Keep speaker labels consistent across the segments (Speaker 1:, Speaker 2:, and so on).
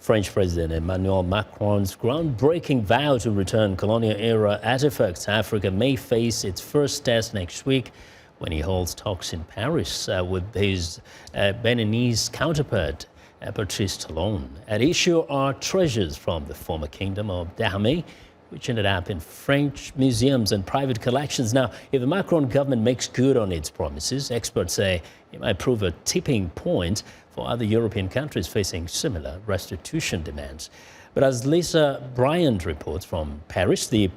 Speaker 1: French President Emmanuel Macron's groundbreaking vow to return colonial-era artifacts to Africa may face its first test next week when he holds talks in Paris with his Beninese counterpart, Patrice Talon. At issue are treasures from the former kingdom of Dahomey, which ended up in French museums and private collections. Now, if the Macron government makes good on its promises, experts say it might prove a tipping point for other European countries facing similar restitution demands. But as Lisa Bryant reports from Paris, the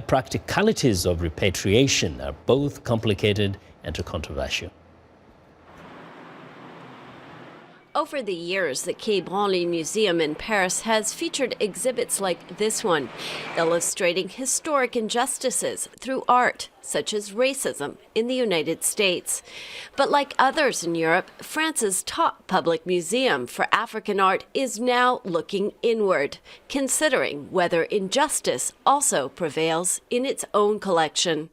Speaker 1: practicalities of repatriation are both complicated and controversial.
Speaker 2: Over the years, the Quai Branly Museum in Paris has featured exhibits like this one, illustrating historic injustices through art, such as racism in the United States. But like others in Europe, France's top public museum for African art is now looking inward, considering whether injustice also prevails in its own collection.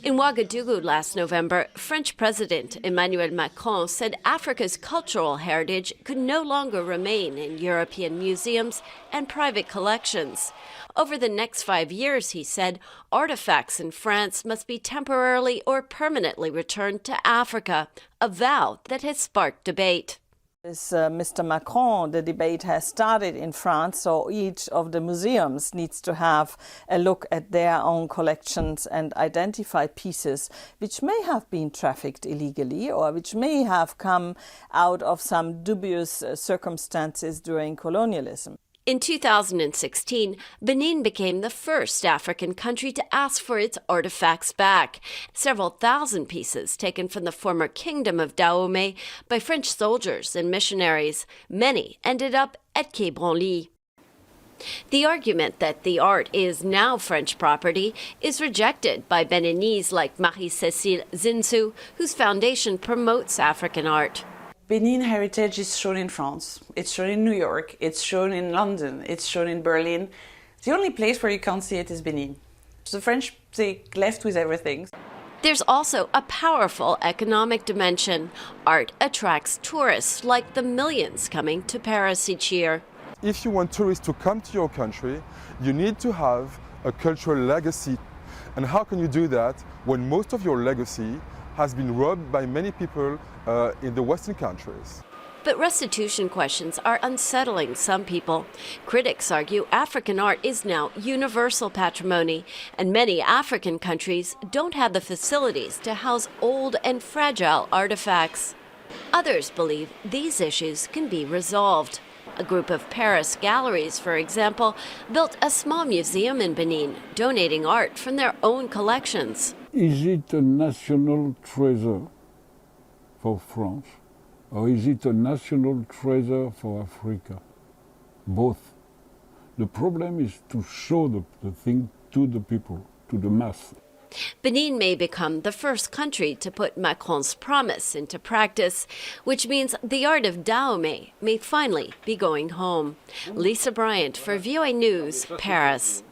Speaker 2: In Ouagadougou last November, French President Emmanuel Macron said Africa's cultural heritage could no longer remain in European museums and private collections. Over the next 5 years, he said, artifacts in France must be temporarily or permanently returned to Africa, a vow that has sparked debate.
Speaker 3: Mr. Macron, the debate has started in France, so each of the museums needs to have a look at their own collections and identify pieces which may have been trafficked illegally or which may have come out of some dubious circumstances during colonialism.
Speaker 2: In 2016, Benin became the first African country to ask for its artifacts back. Several thousand pieces taken from the former kingdom of Dahomey by French soldiers and missionaries. Many ended up at Quai Branly. The argument that the art is now French property is rejected by Beninese like Marie-Cécile Zinsou, whose foundation promotes African art.
Speaker 4: Benin heritage is shown in France, it's shown in New York, it's shown in London, it's shown in Berlin. The only place where you can't see it is Benin. The French, they left with everything.
Speaker 2: There's also a powerful economic dimension. Art attracts tourists like the millions coming to Paris each year.
Speaker 5: If you want tourists to come to your country, you need to have a cultural legacy. And how can you do that when most of your legacy has been robbed by many people in the Western countries?
Speaker 2: But restitution questions are unsettling some people. Critics argue African art is now universal patrimony, and many African countries don't have the facilities to house old and fragile artifacts. Others believe these issues can be resolved. A group of Paris galleries, for example, built a small museum in Benin, donating art from their own collections.
Speaker 6: Is it a national treasure for France, or is it a national treasure for Africa? Both. The problem is to show the thing to the people, to the mass.
Speaker 2: Benin may become the first country to put Macron's promise into practice, which means the art of Dahomey may finally be going home. Lisa Bryant for VOA News, Paris.